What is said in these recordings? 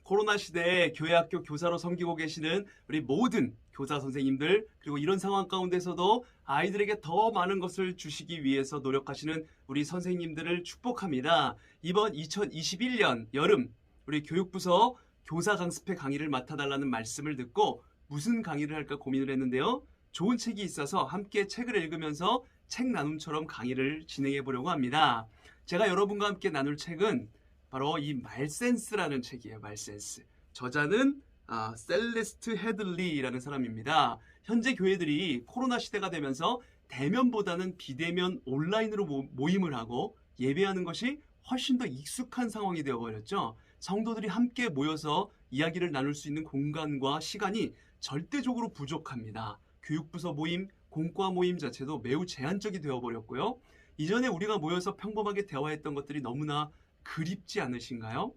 코로나 시대에 교회학교 교사로 섬기고 계시는 우리 모든 교사 선생님들, 그리고 이런 상황 가운데서도 아이들에게 더 많은 것을 주시기 위해서 노력하시는 우리 선생님들을 축복합니다. 이번 2021년 여름 우리 교육부서 교사 강습회 강의를 맡아달라는 말씀을 듣고 무슨 강의를 할까 고민을 했는데요. 좋은 책이 있어서 함께 책을 읽으면서 책 나눔처럼 강의를 진행해 보려고 합니다. 제가 여러분과 함께 나눌 책은 바로 이 말센스라는 책이에요. 말센스. 저자는 셀레스트 헤들리라는 사람입니다. 현재 교회들이 코로나 시대가 되면서 대면보다는 비대면 온라인으로 모임을 하고 예배하는 것이 훨씬 더 익숙한 상황이 되어버렸죠. 성도들이 함께 모여서 이야기를 나눌 수 있는 공간과 시간이 절대적으로 부족합니다. 교육부서 모임, 공과 모임 자체도 매우 제한적이 되어버렸고요. 이전에 우리가 모여서 평범하게 대화했던 것들이 너무나 그립지 않으신가요?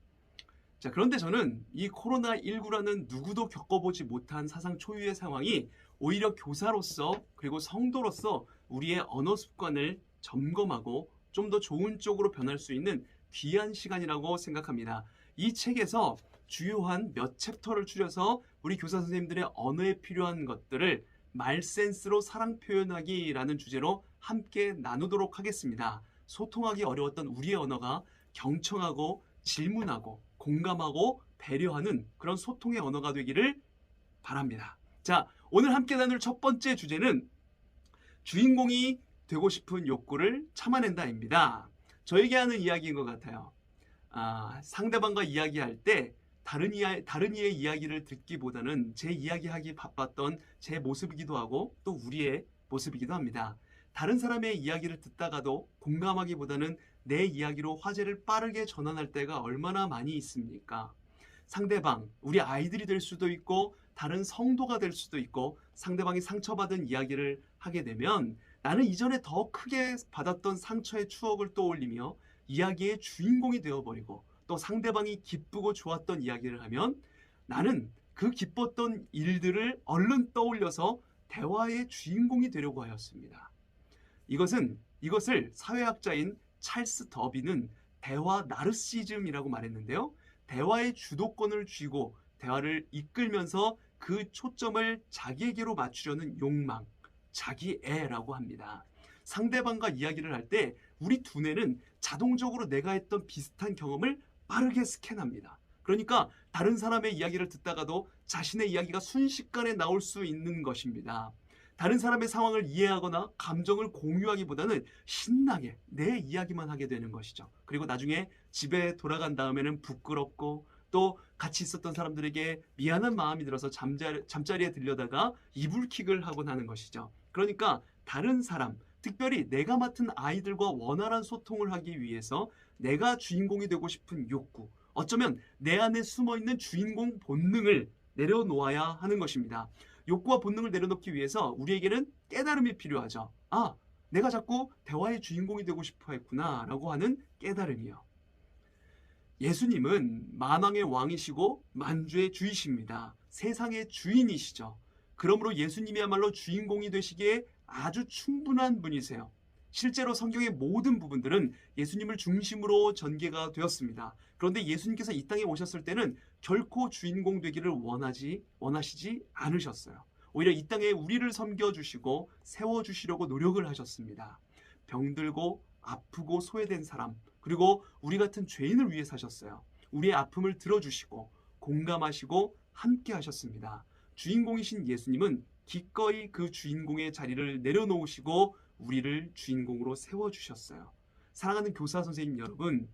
자, 그런데 저는 이 코로나19라는 누구도 겪어보지 못한 사상 초유의 상황이 오히려 교사로서 그리고 성도로서 우리의 언어 습관을 점검하고 좀 더 좋은 쪽으로 변할 수 있는 귀한 시간이라고 생각합니다. 이 책에서 주요한 몇 챕터를 추려서 우리 교사 선생님들의 언어에 필요한 것들을 말센스로 사랑 표현하기라는 주제로 함께 나누도록 하겠습니다. 소통하기 어려웠던 우리의 언어가 경청하고 질문하고 공감하고 배려하는 그런 소통의 언어가 되기를 바랍니다. 자, 오늘 함께 나눌 첫 번째 주제는 주인공이 되고 싶은 욕구를 참아낸다입니다. 저에게 하는 이야기인 것 같아요. 상대방과 이야기할 때 다른 이의 이야기를 듣기보다는 제 이야기하기 바빴던 제 모습이기도 하고 또 우리의 모습이기도 합니다. 다른 사람의 이야기를 듣다가도 공감하기보다는 내 이야기로 화제를 빠르게 전환할 때가 얼마나 많이 있습니까? 상대방, 우리 아이들이 될 수도 있고 다른 성도가 될 수도 있고 상대방이 상처받은 이야기를 하게 되면 나는 이전에 더 크게 받았던 상처의 추억을 떠올리며 이야기의 주인공이 되어버리고 또 상대방이 기쁘고 좋았던 이야기를 하면 나는 그 기뻤던 일들을 얼른 떠올려서 대화의 주인공이 되려고 하였습니다. 이것을 사회학자인 찰스 더비는 대화 나르시즘이라고 말했는데요. 대화의 주도권을 쥐고 대화를 이끌면서 그 초점을 자기에게로 맞추려는 욕망, 자기애라고 합니다. 상대방과 이야기를 할 때 우리 두뇌는 자동적으로 내가 했던 비슷한 경험을 빠르게 스캔합니다. 그러니까 다른 사람의 이야기를 듣다가도 자신의 이야기가 순식간에 나올 수 있는 것입니다. 다른 사람의 상황을 이해하거나 감정을 공유하기보다는 신나게 내 이야기만 하게 되는 것이죠. 그리고 나중에 집에 돌아간 다음에는 부끄럽고 또 같이 있었던 사람들에게 미안한 마음이 들어서 잠자리에 들려다가 이불킥을 하곤 하는 것이죠. 그러니까 다른 사람, 특별히 내가 맡은 아이들과 원활한 소통을 하기 위해서 내가 주인공이 되고 싶은 욕구, 어쩌면 내 안에 숨어있는 주인공 본능을 내려놓아야 하는 것입니다. 욕구와 본능을 내려놓기 위해서 우리에게는 깨달음이 필요하죠. 내가 자꾸 대화의 주인공이 되고 싶어 했구나 라고 하는 깨달음이요. 예수님은 만왕의 왕이시고 만주의 주이십니다. 세상의 주인이시죠. 그러므로 예수님이야말로 주인공이 되시기에 아주 충분한 분이세요. 실제로 성경의 모든 부분들은 예수님을 중심으로 전개가 되었습니다. 그런데 예수님께서 이 땅에 오셨을 때는 결코 주인공 되기를 원하시지 않으셨어요. 오히려 이 땅에 우리를 섬겨주시고 세워주시려고 노력을 하셨습니다. 병들고 아프고 소외된 사람, 그리고 우리 같은 죄인을 위해 사셨어요. 우리의 아픔을 들어주시고 공감하시고 함께 하셨습니다. 주인공이신 예수님은 기꺼이 그 주인공의 자리를 내려놓으시고 우리를 주인공으로 세워주셨어요. 사랑하는 교사 선생님 여러분,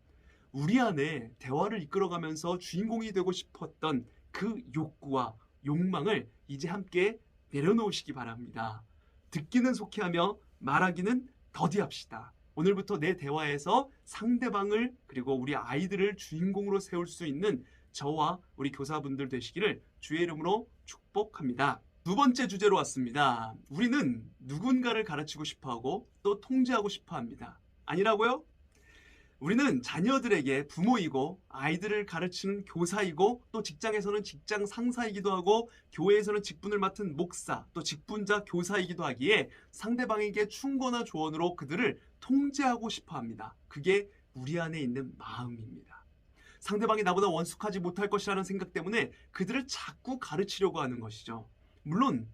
우리 안에 대화를 이끌어가면서 주인공이 되고 싶었던 그 욕구와 욕망을 이제 함께 내려놓으시기 바랍니다. 듣기는 속히하며 말하기는 더디합시다. 오늘부터 내 대화에서 상대방을 그리고 우리 아이들을 주인공으로 세울 수 있는 저와 우리 교사분들 되시기를 주의 이름으로 축복합니다. 두 번째 주제로 왔습니다. 우리는 누군가를 가르치고 싶어하고 또 통제하고 싶어합니다. 아니라고요? 우리는 자녀들에게 부모이고 아이들을 가르치는 교사이고 또 직장에서는 직장 상사이기도 하고 교회에서는 직분을 맡은 목사 또 직분자 교사이기도 하기에 상대방에게 충고나 조언으로 그들을 통제하고 싶어합니다. 그게 우리 안에 있는 마음입니다. 상대방이 나보다 원숙하지 못할 것이라는 생각 때문에 그들을 자꾸 가르치려고 하는 것이죠. 물론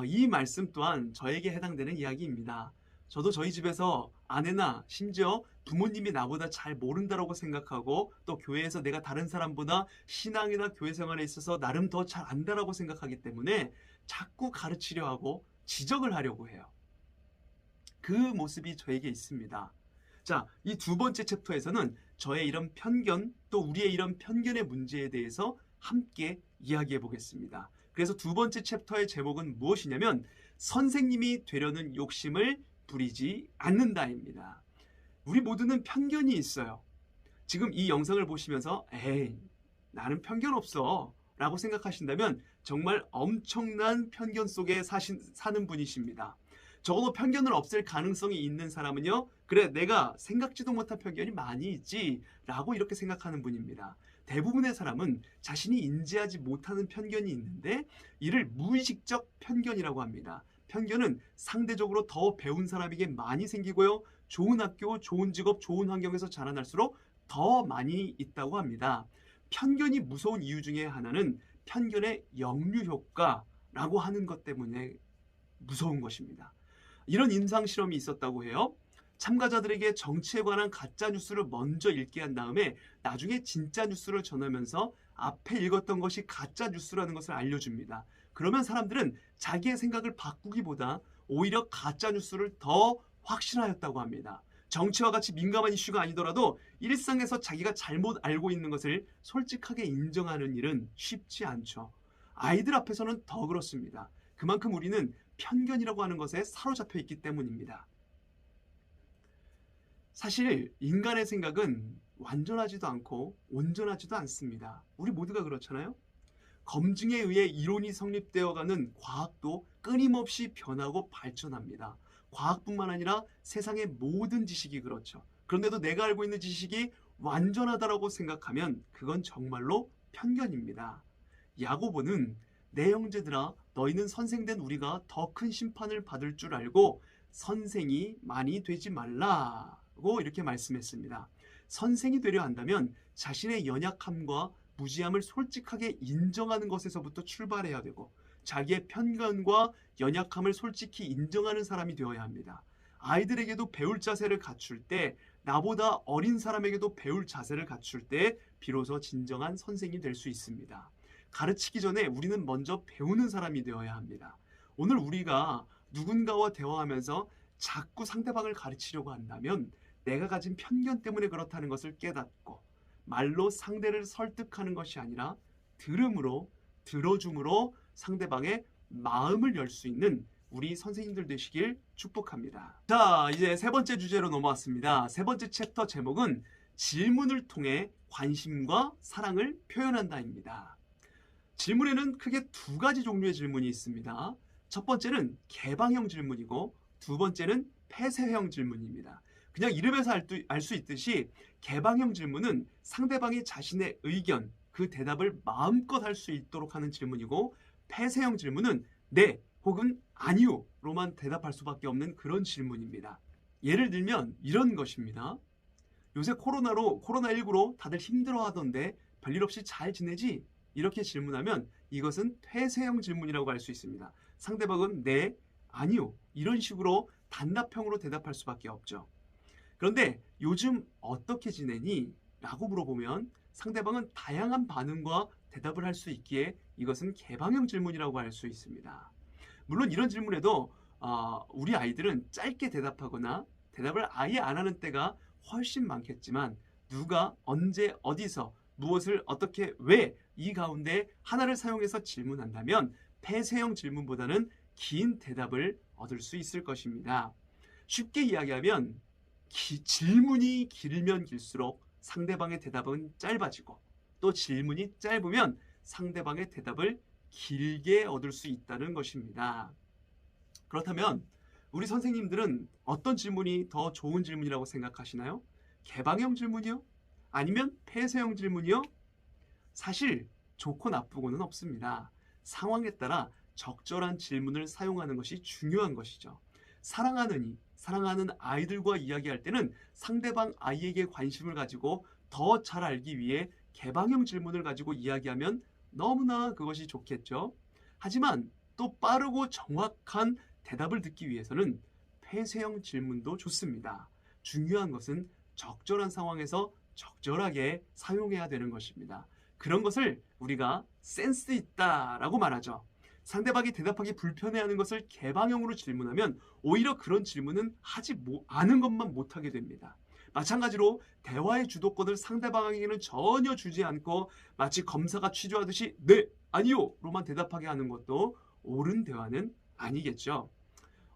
이 말씀 또한 저에게 해당되는 이야기입니다. 저도 저희 집에서 아내나 심지어 부모님이 나보다 잘 모른다라고 생각하고 또 교회에서 내가 다른 사람보다 신앙이나 교회 생활에 있어서 나름 더 잘 안다라고 생각하기 때문에 자꾸 가르치려 하고 지적을 하려고 해요. 그 모습이 저에게 있습니다. 자, 이 두 번째 챕터에서는 저의 이런 편견 또 우리의 이런 편견의 문제에 대해서 함께 이야기해 보겠습니다. 그래서 두 번째 챕터의 제목은 무엇이냐면 선생님이 되려는 욕심을 부리지 않는다입니다. 우리 모두는 편견이 있어요. 지금 이 영상을 보시면서 에이, 나는 편견 없어 라고 생각하신다면 정말 엄청난 편견 속에 사는 분이십니다. 적어도 편견을 없앨 가능성이 있는 사람은요, 그래 내가 생각지도 못한 편견이 많이 있지 라고 이렇게 생각하는 분입니다. 대부분의 사람은 자신이 인지하지 못하는 편견이 있는데 이를 무의식적 편견이라고 합니다. 편견은 상대적으로 더 배운 사람에게 많이 생기고요, 좋은 학교, 좋은 직업, 좋은 환경에서 자라날수록 더 많이 있다고 합니다. 편견이 무서운 이유 중에 하나는 편견의 역류 효과라고 하는 것 때문에 무서운 것입니다. 이런 임상 실험이 있었다고 해요. 참가자들에게 정치에 관한 가짜 뉴스를 먼저 읽게 한 다음에 나중에 진짜 뉴스를 전하면서 앞에 읽었던 것이 가짜 뉴스라는 것을 알려줍니다. 그러면 사람들은 자기의 생각을 바꾸기보다 오히려 가짜 뉴스를 더 확신하였다고 합니다. 정치와 같이 민감한 이슈가 아니더라도 일상에서 자기가 잘못 알고 있는 것을 솔직하게 인정하는 일은 쉽지 않죠. 아이들 앞에서는 더 그렇습니다. 그만큼 우리는 편견이라고 하는 것에 사로잡혀 있기 때문입니다. 사실 인간의 생각은 완전하지도 않고 온전하지도 않습니다. 우리 모두가 그렇잖아요. 검증에 의해 이론이 성립되어가는 과학도 끊임없이 변하고 발전합니다. 과학뿐만 아니라 세상의 모든 지식이 그렇죠. 그런데도 내가 알고 있는 지식이 완전하다라고 생각하면 그건 정말로 편견입니다. 야고보는 내 형제들아 너희는 선생된 우리가 더 큰 심판을 받을 줄 알고 선생이 많이 되지 말라고 이렇게 말씀했습니다. 선생이 되려 한다면 자신의 연약함과 무지함을 솔직하게 인정하는 것에서부터 출발해야 되고 자기의 편견과 연약함을 솔직히 인정하는 사람이 되어야 합니다. 아이들에게도 배울 자세를 갖출 때 나보다 어린 사람에게도 배울 자세를 갖출 때 비로소 진정한 선생이 될 수 있습니다. 가르치기 전에 우리는 먼저 배우는 사람이 되어야 합니다. 오늘 우리가 누군가와 대화하면서 자꾸 상대방을 가르치려고 한다면 내가 가진 편견 때문에 그렇다는 것을 깨닫고 말로 상대를 설득하는 것이 아니라 들음으로, 들어줌으로 상대방의 마음을 열 수 있는 우리 선생님들 되시길 축복합니다. 자, 이제 세 번째 주제로 넘어왔습니다. 세 번째 챕터 제목은 질문을 통해 관심과 사랑을 표현한다입니다. 질문에는 크게 두 가지 종류의 질문이 있습니다. 첫 번째는 개방형 질문이고 두 번째는 폐쇄형 질문입니다. 그냥 이름에서 알 수 있듯이 개방형 질문은 상대방이 자신의 의견, 그 대답을 마음껏 할 수 있도록 하는 질문이고 폐쇄형 질문은 네 혹은 아니요로만 대답할 수밖에 없는 그런 질문입니다. 예를 들면 이런 것입니다. 요새 코로나19로 다들 힘들어하던데 별일 없이 잘 지내지? 이렇게 질문하면 이것은 폐쇄형 질문이라고 할 수 있습니다. 상대방은 네, 아니요 이런 식으로 단답형으로 대답할 수밖에 없죠. 그런데 요즘 어떻게 지내니? 라고 물어보면 상대방은 다양한 반응과 대답을 할 수 있기에 이것은 개방형 질문이라고 할 수 있습니다. 물론 이런 질문에도 우리 아이들은 짧게 대답하거나 대답을 아예 안 하는 때가 훨씬 많겠지만 누가 언제 어디서 무엇을 어떻게 왜 이 가운데 하나를 사용해서 질문한다면 폐쇄형 질문보다는 긴 대답을 얻을 수 있을 것입니다. 쉽게 이야기하면 질문이 길면 길수록 상대방의 대답은 짧아지고 또 질문이 짧으면 상대방의 대답을 길게 얻을 수 있다는 것입니다. 그렇다면 우리 선생님들은 어떤 질문이 더 좋은 질문이라고 생각하시나요? 개방형 질문이요? 아니면 폐쇄형 질문이요? 사실 좋고 나쁘고는 없습니다. 상황에 따라 적절한 질문을 사용하는 것이 중요한 것이죠. 사랑하는 아이들과 이야기할 때는 상대방 아이에게 관심을 가지고 더 잘 알기 위해 개방형 질문을 가지고 이야기하면 너무나 그것이 좋겠죠. 하지만 또 빠르고 정확한 대답을 듣기 위해서는 폐쇄형 질문도 좋습니다. 중요한 것은 적절한 상황에서 적절하게 사용해야 되는 것입니다. 그런 것을 우리가 센스 있다라고 말하죠. 상대방이 대답하기 불편해하는 것을 개방형으로 질문하면 오히려 그런 질문은 하지 않은 것만 못하게 됩니다. 마찬가지로 대화의 주도권을 상대방에게는 전혀 주지 않고 마치 검사가 취조하듯이 네, 아니요 로만 대답하게 하는 것도 옳은 대화는 아니겠죠.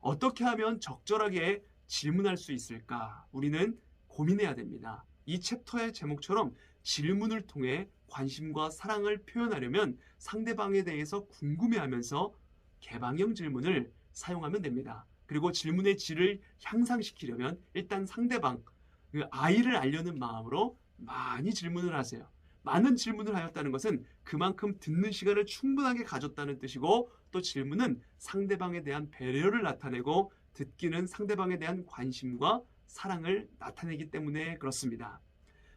어떻게 하면 적절하게 질문할 수 있을까? 우리는 고민해야 됩니다. 이 챕터의 제목처럼 질문을 통해 관심과 사랑을 표현하려면 상대방에 대해서 궁금해하면서 개방형 질문을 사용하면 됩니다. 그리고 질문의 질을 향상시키려면 일단 상대방, 그 아이를 알려는 마음으로 많이 질문을 하세요. 많은 질문을 하였다는 것은 그만큼 듣는 시간을 충분하게 가졌다는 뜻이고, 또 질문은 상대방에 대한 배려를 나타내고 듣기는 상대방에 대한 관심과 사랑을 나타내기 때문에 그렇습니다.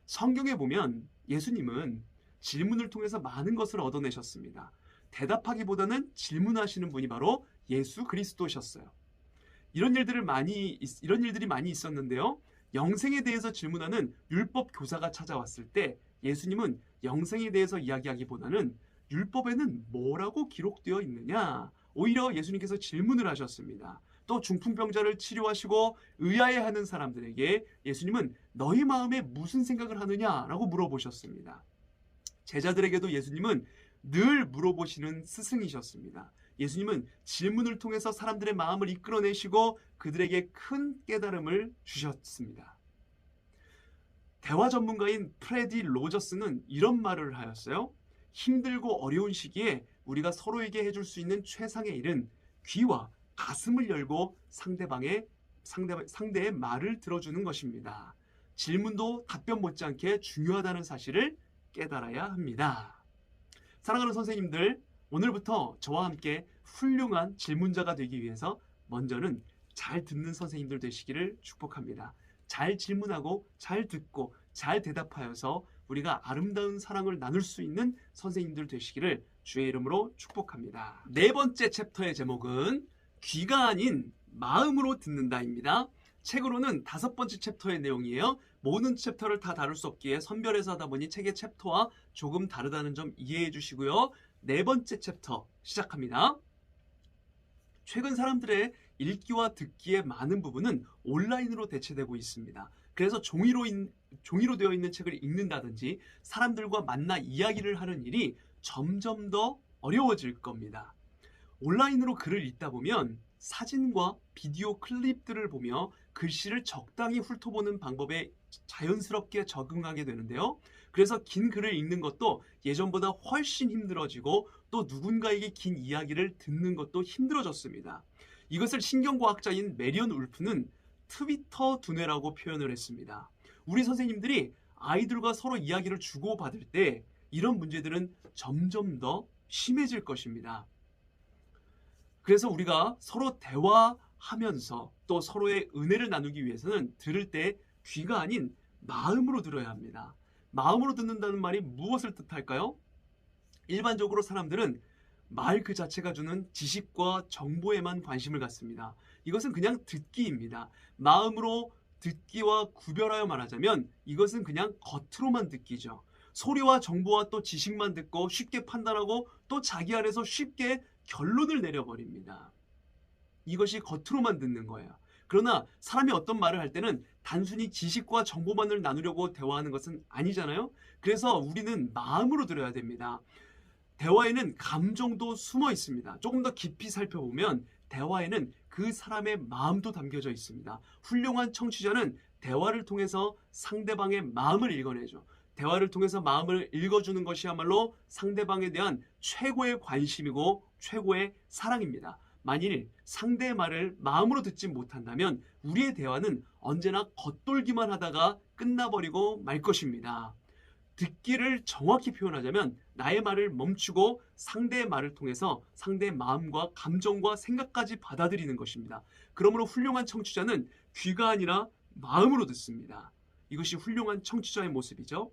성경에 보면 예수님은 질문을 통해서 많은 것을 얻어내셨습니다. 대답하기보다는 질문하시는 분이 바로 예수 그리스도셨어요. 이런 일들이 많이 있었는데요. 영생에 대해서 질문하는 율법 교사가 찾아왔을 때 예수님은 영생에 대해서 이야기하기보다는 율법에는 뭐라고 기록되어 있느냐, 오히려 예수님께서 질문을 하셨습니다. 또 중풍병자를 치료하시고 의아해하는 사람들에게 예수님은 너희 마음에 무슨 생각을 하느냐라고 물어보셨습니다. 제자들에게도 예수님은 늘 물어보시는 스승이셨습니다. 예수님은 질문을 통해서 사람들의 마음을 이끌어내시고 그들에게 큰 깨달음을 주셨습니다. 대화 전문가인 프레디 로저스는 이런 말을 하였어요. 힘들고 어려운 시기에 우리가 서로에게 해줄 수 있는 최상의 일은 귀와 가슴을 열고 상대의 말을 들어주는 것입니다. 질문도 답변 못지않게 중요하다는 사실을 깨달아야 합니다. 사랑하는 선생님들, 오늘부터 저와 함께 훌륭한 질문자가 되기 위해서 먼저는 잘 듣는 선생님들 되시기를 축복합니다. 잘 질문하고 잘 듣고 잘 대답하여서 우리가 아름다운 사랑을 나눌 수 있는 선생님들 되시기를 주의 이름으로 축복합니다. 네 번째 챕터의 제목은 귀가 아닌 마음으로 듣는다입니다. 책으로는 5번째 챕터의 내용이에요. 모든 챕터를 다 다룰 수 없기에 선별해서 하다 보니 책의 챕터와 조금 다르다는 점 이해해 주시고요. 네 번째 챕터 시작합니다. 최근 사람들의 읽기와 듣기의 많은 부분은 온라인으로 대체되고 있습니다. 그래서 종이로 되어 있는 책을 읽는다든지 사람들과 만나 이야기를 하는 일이 점점 더 어려워질 겁니다. 온라인으로 글을 읽다 보면 사진과 비디오 클립들을 보며 글씨를 적당히 훑어보는 방법에 자연스럽게 적응하게 되는데요. 그래서 긴 글을 읽는 것도 예전보다 훨씬 힘들어지고 또 누군가에게 긴 이야기를 듣는 것도 힘들어졌습니다. 이것을 신경과학자인 메리언 울프는 트위터 두뇌라고 표현을 했습니다. 우리 선생님들이 아이들과 서로 이야기를 주고받을 때 이런 문제들은 점점 더 심해질 것입니다. 그래서 우리가 서로 대화하면서 또 서로의 은혜를 나누기 위해서는 들을 때 귀가 아닌 마음으로 들어야 합니다. 마음으로 듣는다는 말이 무엇을 뜻할까요? 일반적으로 사람들은 말 그 자체가 주는 지식과 정보에만 관심을 갖습니다. 이것은 그냥 듣기입니다. 마음으로 듣기와 구별하여 말하자면 이것은 그냥 겉으로만 듣기죠. 소리와 정보와 또 지식만 듣고 쉽게 판단하고 또 자기 안에서 쉽게 결론을 내려버립니다. 이것이 겉으로만 듣는 거예요. 그러나 사람이 어떤 말을 할 때는 단순히 지식과 정보만을 나누려고 대화하는 것은 아니잖아요. 그래서 우리는 마음으로 들어야 됩니다. 대화에는 감정도 숨어 있습니다. 조금 더 깊이 살펴보면 대화에는 그 사람의 마음도 담겨져 있습니다. 훌륭한 청취자는 대화를 통해서 상대방의 마음을 읽어내죠. 대화를 통해서 마음을 읽어주는 것이야말로 상대방에 대한 최고의 관심이고 최고의 사랑입니다. 만일 상대의 말을 마음으로 듣지 못한다면 우리의 대화는 언제나 겉돌기만 하다가 끝나버리고 말 것입니다. 듣기를 정확히 표현하자면 나의 말을 멈추고 상대의 말을 통해서 상대의 마음과 감정과 생각까지 받아들이는 것입니다. 그러므로 훌륭한 청취자는 귀가 아니라 마음으로 듣습니다. 이것이 훌륭한 청취자의 모습이죠.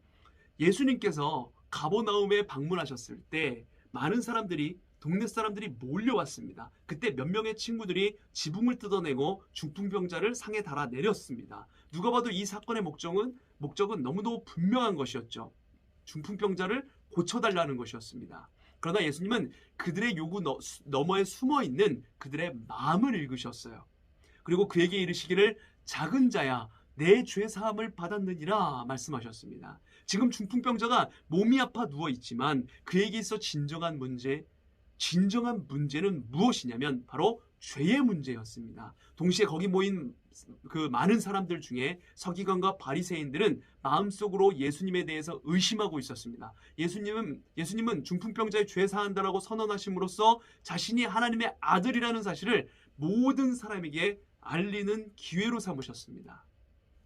예수님께서 가버나움에 방문하셨을 때 많은 사람들이 동네 사람들이 몰려왔습니다. 그때 몇 명의 친구들이 지붕을 뜯어내고 중풍병자를 상에 달아 내렸습니다. 누가 봐도 이 사건의 목적은 너무도 분명한 것이었죠. 중풍병자를 고쳐달라는 것이었습니다. 그러나 예수님은 그들의 요구 너머에 숨어있는 그들의 마음을 읽으셨어요. 그리고 그에게 이르시기를 작은 자야 내 죄 사함을 받았느니라 말씀하셨습니다. 지금 중풍병자가 몸이 아파 누워있지만 그에게 있어 진정한 문제는 무엇이냐면 바로 죄의 문제였습니다. 동시에 거기 모인 그 많은 사람들 중에 서기관과 바리새인들은 마음속으로 예수님에 대해서 의심하고 있었습니다. 예수님은 중풍병자의 죄 사한다라고 선언하심으로써 자신이 하나님의 아들이라는 사실을 모든 사람에게 알리는 기회로 삼으셨습니다.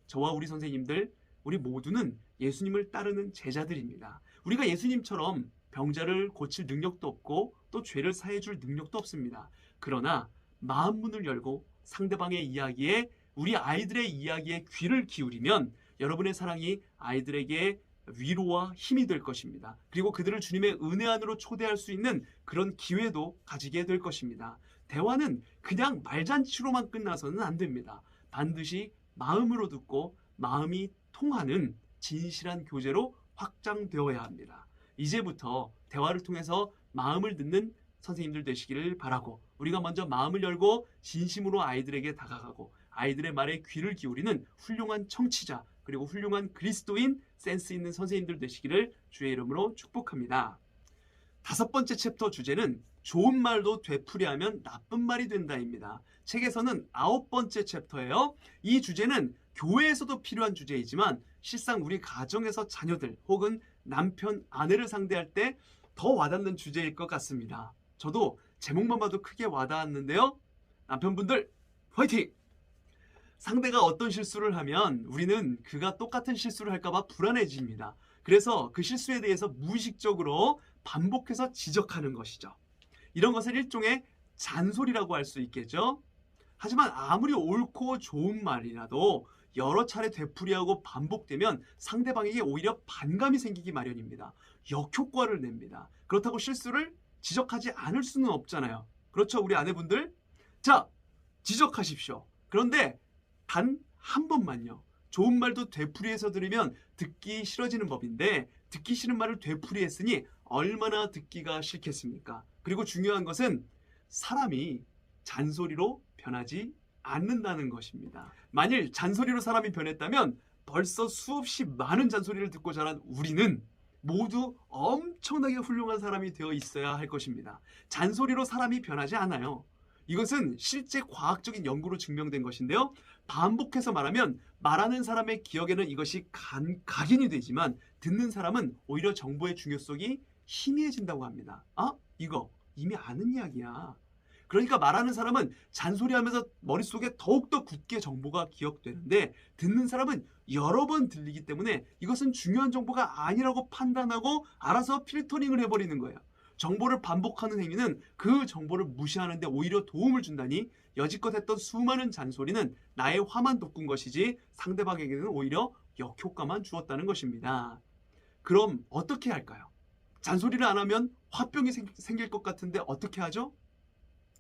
저와 우리 선생님들, 우리 모두는 예수님을 따르는 제자들입니다. 우리가 예수님처럼 병자를 고칠 능력도 없고 또 죄를 사해줄 능력도 없습니다. 그러나 마음 문을 열고 상대방의 이야기에 우리 아이들의 이야기에 귀를 기울이면 여러분의 사랑이 아이들에게 위로와 힘이 될 것입니다. 그리고 그들을 주님의 은혜 안으로 초대할 수 있는 그런 기회도 가지게 될 것입니다. 대화는 그냥 말잔치로만 끝나서는 안 됩니다. 반드시 마음으로 듣고 마음이 통하는 진실한 교제로 확장되어야 합니다. 이제부터 대화를 통해서 마음을 듣는 선생님들 되시기를 바라고, 우리가 먼저 마음을 열고 진심으로 아이들에게 다가가고 아이들의 말에 귀를 기울이는 훌륭한 청취자 그리고 훌륭한 그리스도인 센스 있는 선생님들 되시기를 주의 이름으로 축복합니다. 5번째 챕터 주제는 좋은 말도 되풀이하면 나쁜 말이 된다입니다. 책에서는 9번째 챕터예요. 이 주제는 교회에서도 필요한 주제이지만 실상 우리 가정에서 자녀들 혹은 남편, 아내를 상대할 때 더 와닿는 주제일 것 같습니다. 저도 제목만 봐도 크게 와닿았는데요. 남편분들 화이팅! 상대가 어떤 실수를 하면 우리는 그가 똑같은 실수를 할까봐 불안해집니다. 그래서 그 실수에 대해서 무의식적으로 반복해서 지적하는 것이죠. 이런 것을 일종의 잔소리라고 할 수 있겠죠. 하지만 아무리 옳고 좋은 말이라도 여러 차례 되풀이하고 반복되면 상대방에게 오히려 반감이 생기기 마련입니다. 역효과를 냅니다. 그렇다고 실수를 지적하지 않을 수는 없잖아요. 그렇죠, 우리 아내분들? 자, 지적하십시오. 그런데 단 한 번만요. 좋은 말도 되풀이해서 들으면 듣기 싫어지는 법인데 듣기 싫은 말을 되풀이했으니 얼마나 듣기가 싫겠습니까? 그리고 중요한 것은 사람이 잔소리로 변하지 않는다는 것입니다. 만일 잔소리로 사람이 변했다면 벌써 수없이 많은 잔소리를 듣고 자란 우리는 모두 엄청나게 훌륭한 사람이 되어 있어야 할 것입니다. 잔소리로 사람이 변하지 않아요. 이것은 실제 과학적인 연구로 증명된 것인데요. 반복해서 말하면 말하는 사람의 기억에는 이것이 각인이 되지만 듣는 사람은 오히려 정보의 중요성이 희미해진다고 합니다. 아, 이거 이미 아는 이야기야. 그러니까 말하는 사람은 잔소리하면서 머릿속에 더욱더 굳게 정보가 기억되는데 듣는 사람은 여러 번 들리기 때문에 이것은 중요한 정보가 아니라고 판단하고 알아서 필터링을 해버리는 거예요. 정보를 반복하는 행위는 그 정보를 무시하는 데 오히려 도움을 준다니 여지껏 했던 수많은 잔소리는 나의 화만 돋군 것이지 상대방에게는 오히려 역효과만 주었다는 것입니다. 그럼 어떻게 할까요? 잔소리를 안 하면 화병이 생길 것 같은데 어떻게 하죠?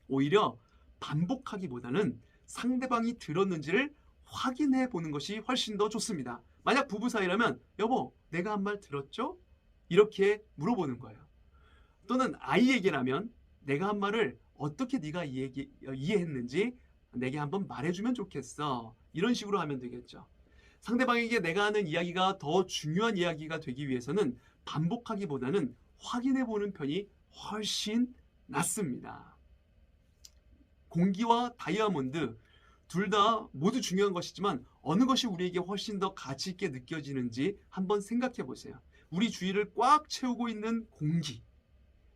오히려 반복하기보다는 상대방이 들었는지를 확인해 보는 것이 훨씬 더 좋습니다. 만약 부부 사이라면 여보, 내가 한 말 들었죠? 이렇게 물어보는 거예요. 또는 아이에게라면 내가 한 말을 어떻게 네가 이해했는지 내게 한번 말해주면 좋겠어. 이런 식으로 하면 되겠죠. 상대방에게 내가 하는 이야기가 더 중요한 이야기가 되기 위해서는 반복하기보다는 확인해 보는 편이 훨씬 낫습니다. 공기와 다이아몬드 둘 다 모두 중요한 것이지만 어느 것이 우리에게 훨씬 더 가치 있게 느껴지는지 한번 생각해 보세요. 우리 주위를 꽉 채우고 있는 공기,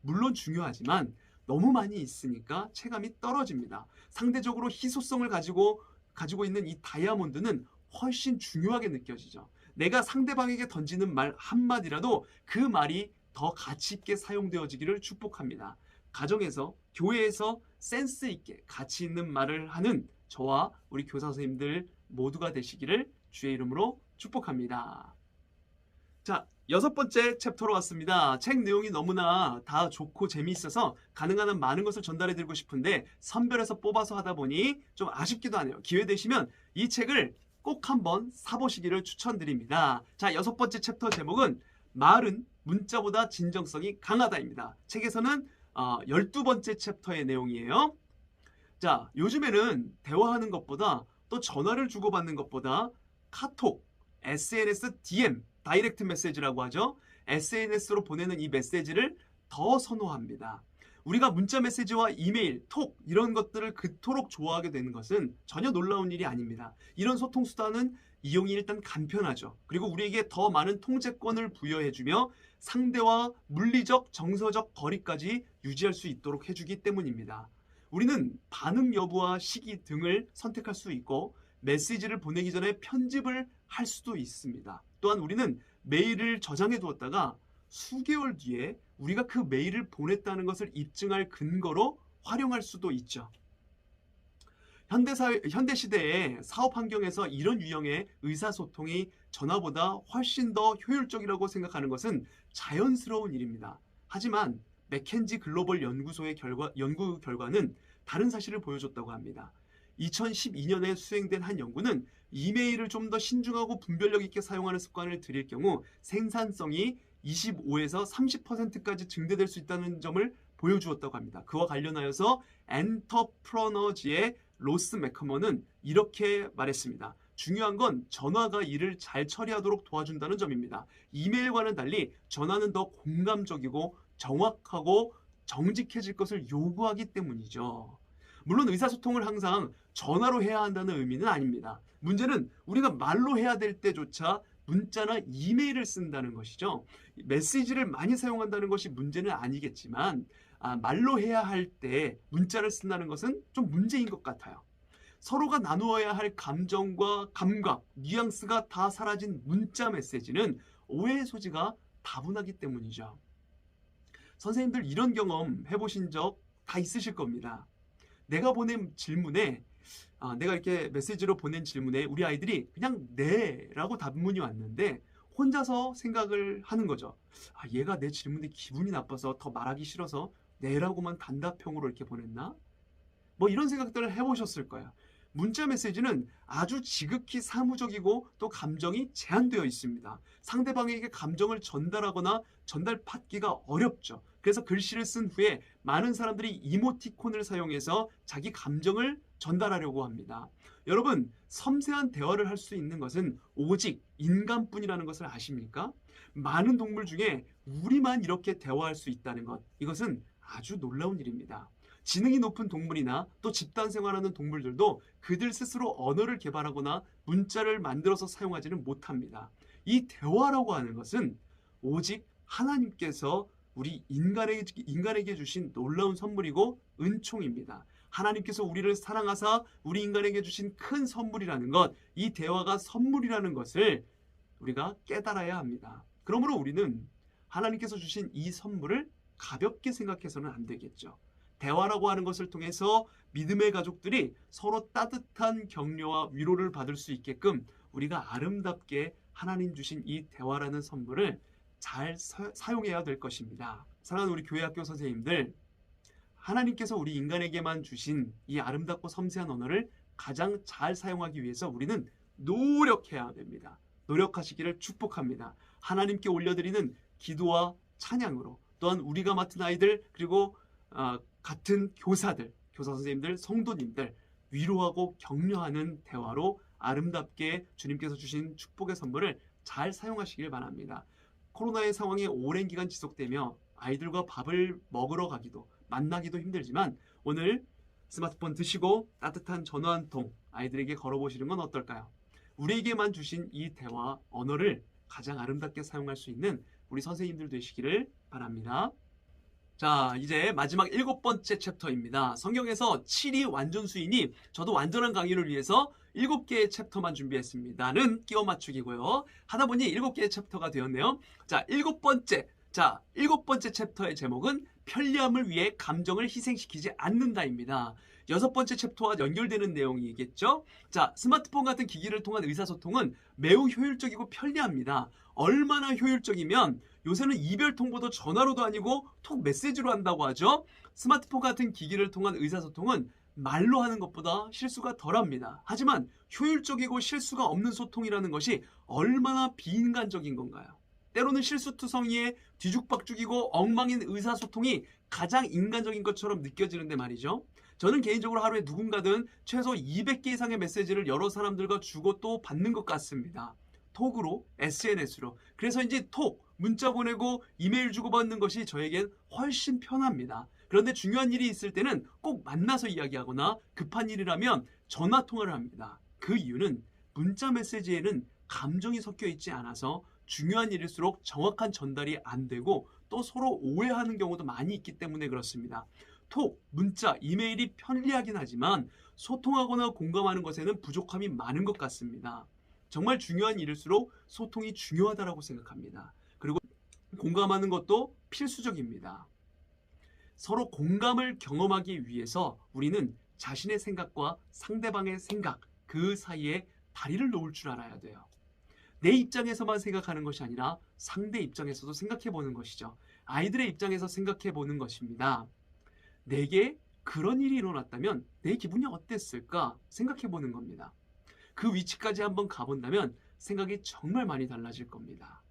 물론 중요하지만 너무 많이 있으니까 체감이 떨어집니다. 상대적으로 희소성을 가지고 있는 이 다이아몬드는 훨씬 중요하게 느껴지죠. 내가 상대방에게 던지는 말 한마디라도 그 말이 더 가치 있게 사용되어지기를 축복합니다. 가정에서, 교회에서 센스 있게 가치 있는 말을 하는 저와 우리 교사 선생님들 모두가 되시기를 주의 이름으로 축복합니다. 자, 6번째 챕터로 왔습니다. 책 내용이 너무나 다 좋고 재미있어서 가능한 한 많은 것을 전달해드리고 싶은데 선별해서 뽑아서 하다 보니 좀 아쉽기도 하네요. 기회 되시면 이 책을 꼭 한번 사보시기를 추천드립니다. 자, 6번째 챕터 제목은 말은 문자보다 진정성이 강하다입니다. 책에서는 12번째 챕터의 내용이에요. 자, 요즘에는 대화하는 것보다 또 전화를 주고받는 것보다 카톡, SNS, DM, 다이렉트 메시지라고 하죠. SNS로 보내는 이 메시지를 더 선호합니다. 우리가 문자 메시지와 이메일, 톡 이런 것들을 그토록 좋아하게 되는 것은 전혀 놀라운 일이 아닙니다. 이런 소통 수단은 이용이 일단 간편하죠. 그리고 우리에게 더 많은 통제권을 부여해주며 상대와 물리적, 정서적 거리까지 유지할 수 있도록 해주기 때문입니다. 우리는 반응 여부와 시기 등을 선택할 수 있고 메시지를 보내기 전에 편집을 할 수도 있습니다. 또한 우리는 메일을 저장해 두었다가 수개월 뒤에 우리가 그 메일을 보냈다는 것을 입증할 근거로 활용할 수도 있죠. 현대시대의 사업 환경에서 이런 유형의 의사소통이 전화보다 훨씬 더 효율적이라고 생각하는 것은 자연스러운 일입니다. 하지만 맥켄지 글로벌 연구소의 연구 결과는 다른 사실을 보여줬다고 합니다. 2012년에 수행된 한 연구는 이메일을 좀 더 신중하고 분별력 있게 사용하는 습관을 들일 경우 생산성이 25에서 30%까지 증대될 수 있다는 점을 보여주었다고 합니다. 그와 관련하여서 엔터프러너즈의 로스 맥커먼은 이렇게 말했습니다. 중요한 건 전화가 일을 잘 처리하도록 도와준다는 점입니다. 이메일과는 달리 전화는 더 공감적이고 정확하고 정직해질 것을 요구하기 때문이죠. 물론 의사소통을 항상 전화로 해야 한다는 의미는 아닙니다. 문제는 우리가 말로 해야 될 때조차 문자나 이메일을 쓴다는 것이죠. 메시지를 많이 사용한다는 것이 문제는 아니겠지만 말로 해야 할 때 문자를 쓴다는 것은 좀 문제인 것 같아요. 서로가 나누어야 할 감정과 감각, 뉘앙스가 다 사라진 문자 메시지는 오해의 소지가 다분하기 때문이죠. 선생님들 이런 경험 해보신 적 다 있으실 겁니다. 내가 보낸 질문에 내가 이렇게 메시지로 보낸 질문에 우리 아이들이 그냥 네 라고 답문이 왔는데 혼자서 생각을 하는 거죠. 얘가 내 질문에 기분이 나빠서 더 말하기 싫어서 네 라고만 단답형으로 이렇게 보냈나? 뭐 이런 생각들을 해보셨을 거예요. 문자 메시지는 아주 지극히 사무적이고 또 감정이 제한되어 있습니다. 상대방에게 감정을 전달하거나 전달받기가 어렵죠. 그래서 글씨를 쓴 후에 많은 사람들이 이모티콘을 사용해서 자기 감정을 전달하려고 합니다. 여러분, 섬세한 대화를 할 수 있는 것은 오직 인간뿐이라는 것을 아십니까? 많은 동물 중에 우리만 이렇게 대화할 수 있다는 것, 이것은 아주 놀라운 일입니다. 지능이 높은 동물이나 또 집단 생활하는 동물들도 그들 스스로 언어를 개발하거나 문자를 만들어서 사용하지는 못합니다. 이 대화라고 하는 것은 오직 하나님께서 우리 인간에게 주신 놀라운 선물이고 은총입니다. 하나님께서 우리를 사랑하사 우리 인간에게 주신 큰 선물이라는 것, 이 대화가 선물이라는 것을 우리가 깨달아야 합니다. 그러므로 우리는 하나님께서 주신 이 선물을 가볍게 생각해서는 안 되겠죠. 대화라고 하는 것을 통해서 믿음의 가족들이 서로 따뜻한 격려와 위로를 받을 수 있게끔 우리가 아름답게 하나님 주신 이 대화라는 선물을 잘 사용해야 될 것입니다. 사랑하는 우리 교회학교 선생님들, 하나님께서 우리 인간에게만 주신 이 아름답고 섬세한 언어를 가장 잘 사용하기 위해서 우리는 노력해야 됩니다. 노력하시기를 축복합니다. 하나님께 올려드리는 기도와 찬양으로, 또한 우리가 맡은 아이들, 그리고 같은 교사들, 교사 선생님들, 성도님들 위로하고 격려하는 대화로 아름답게 주님께서 주신 축복의 선물을 잘 사용하시길 바랍니다. 코로나의 상황이 오랜 기간 지속되며 아이들과 밥을 먹으러 가기도 만나기도 힘들지만 오늘 스마트폰 드시고 따뜻한 전화 한 통 아이들에게 걸어보시는 건 어떨까요? 우리에게만 주신 이 대화 언어를 가장 아름답게 사용할 수 있는 우리 선생님들 되시기를 바랍니다. 자, 이제 마지막 7번째 챕터입니다. 성경에서 7이 완전수이니 저도 완전한 강의를 위해서 7개의 챕터만 준비했습니다는 끼워 맞추기고요. 하다 보니 7개의 챕터가 되었네요. 자, 7번째 자, 7번째 챕터의 제목은 편리함을 위해 감정을 희생시키지 않는다입니다. 6번째 챕터와 연결되는 내용이겠죠? 자, 스마트폰 같은 기기를 통한 의사소통은 매우 효율적이고 편리합니다. 얼마나 효율적이면 요새는 이별 통보도 전화로도 아니고 톡 메시지로 한다고 하죠? 스마트폰 같은 기기를 통한 의사소통은 말로 하는 것보다 실수가 덜합니다. 하지만 효율적이고 실수가 없는 소통이라는 것이 얼마나 비인간적인 건가요? 때로는 실수투성이에 뒤죽박죽이고 엉망인 의사소통이 가장 인간적인 것처럼 느껴지는데 말이죠. 저는 개인적으로 하루에 누군가든 최소 200개 이상의 메시지를 여러 사람들과 주고 또 받는 것 같습니다. 톡으로, SNS로. 그래서인지 톡, 문자 보내고 이메일 주고받는 것이 저에겐 훨씬 편합니다. 그런데 중요한 일이 있을 때는 꼭 만나서 이야기하거나 급한 일이라면 전화 통화를 합니다. 그 이유는 문자 메시지에는 감정이 섞여 있지 않아서 중요한 일일수록 정확한 전달이 안 되고 또 서로 오해하는 경우도 많이 있기 때문에 그렇습니다. 톡, 문자, 이메일이 편리하긴 하지만 소통하거나 공감하는 것에는 부족함이 많은 것 같습니다. 정말 중요한 일일수록 소통이 중요하다고 생각합니다. 그리고 공감하는 것도 필수적입니다. 서로 공감을 경험하기 위해서 우리는 자신의 생각과 상대방의 생각, 그 사이에 다리를 놓을 줄 알아야 돼요. 내 입장에서만 생각하는 것이 아니라 상대 입장에서도 생각해 보는 것이죠. 아이들의 입장에서 생각해 보는 것입니다. 내게 그런 일이 일어났다면 내 기분이 어땠을까 생각해 보는 겁니다. 그 위치까지 한번 가본다면 생각이 정말 많이 달라질 겁니다.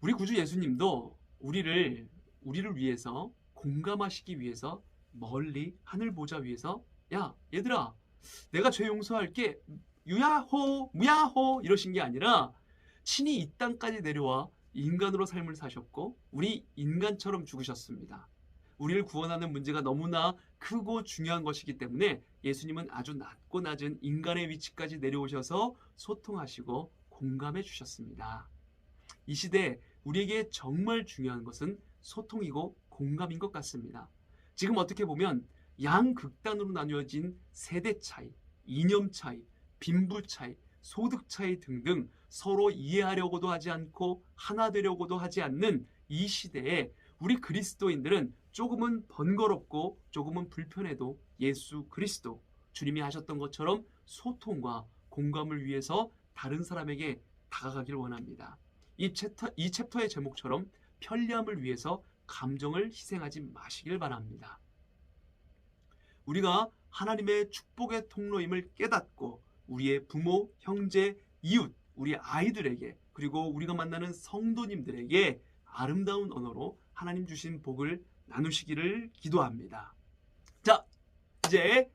우리 구주 예수님도 우리를 위해서 공감하시기 위해서 멀리 하늘 보좌 위에서 야 얘들아 내가 죄 용서할게 유야호 무야호 이러신 게 아니라 친히 이 땅까지 내려와 인간으로 삶을 사셨고 우리 인간처럼 죽으셨습니다. 우리를 구원하는 문제가 너무나 크고 중요한 것이기 때문에 예수님은 아주 낮고 낮은 인간의 위치까지 내려오셔서 소통하시고 공감해 주셨습니다. 이 시대에 우리에게 정말 중요한 것은 소통이고 공감인 것 같습니다. 지금 어떻게 보면 양극단으로 나뉘어진 세대 차이, 이념 차이, 빈부 차이, 소득 차이 등등 서로 이해하려고도 하지 않고 하나 되려고도 하지 않는 이 시대에 우리 그리스도인들은 조금은 번거롭고 조금은 불편해도 예수 그리스도 주님이 하셨던 것처럼 소통과 공감을 위해서 다른 사람에게 다가가길 원합니다. 이 챕터의 제목처럼 편리함을 위해서 감정을 희생하지 마시길 바랍니다. 우리가 하나님의 축복의 통로임을 깨닫고 우리의 부모, 형제, 이웃, 우리 아이들에게 그리고 우리가 만나는 성도님들에게 아름다운 언어로 하나님 주신 복을 나누시기를 기도합니다. 자, 이제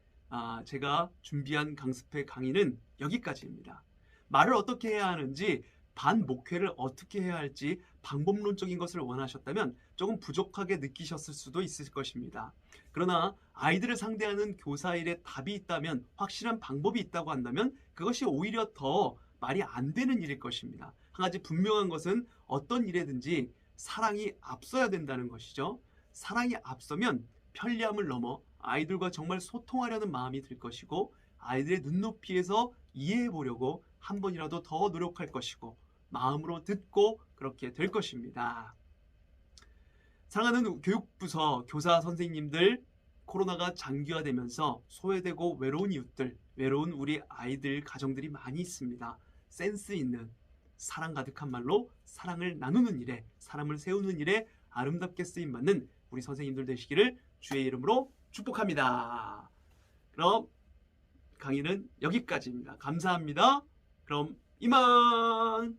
제가 준비한 강습회 강의는 여기까지입니다. 말을 어떻게 해야 하는지 반목회를 어떻게 해야 할지 방법론적인 것을 원하셨다면 조금 부족하게 느끼셨을 수도 있을 것입니다. 그러나 아이들을 상대하는 교사 일에 답이 있다면 확실한 방법이 있다고 한다면 그것이 오히려 더 말이 안 되는 일일 것입니다. 한 가지 분명한 것은 어떤 일에든지 사랑이 앞서야 된다는 것이죠. 사랑이 앞서면 편리함을 넘어 아이들과 정말 소통하려는 마음이 들 것이고 아이들의 눈높이에서 이해해 보려고 한 번이라도 더 노력할 것이고 마음으로 듣고 그렇게 될 것입니다. 사랑하는 교육부서 교사 선생님들, 코로나가 장기화되면서 소외되고 외로운 이웃들, 외로운 우리 아이들 가정들이 많이 있습니다. 센스 있는 사랑 가득한 말로 사랑을 나누는 일에, 사람을 세우는 일에 아름답게 쓰임받는 우리 선생님들 되시기를 주의 이름으로 축복합니다. 그럼 강의는 여기까지입니다. 감사합니다. 그럼 이만.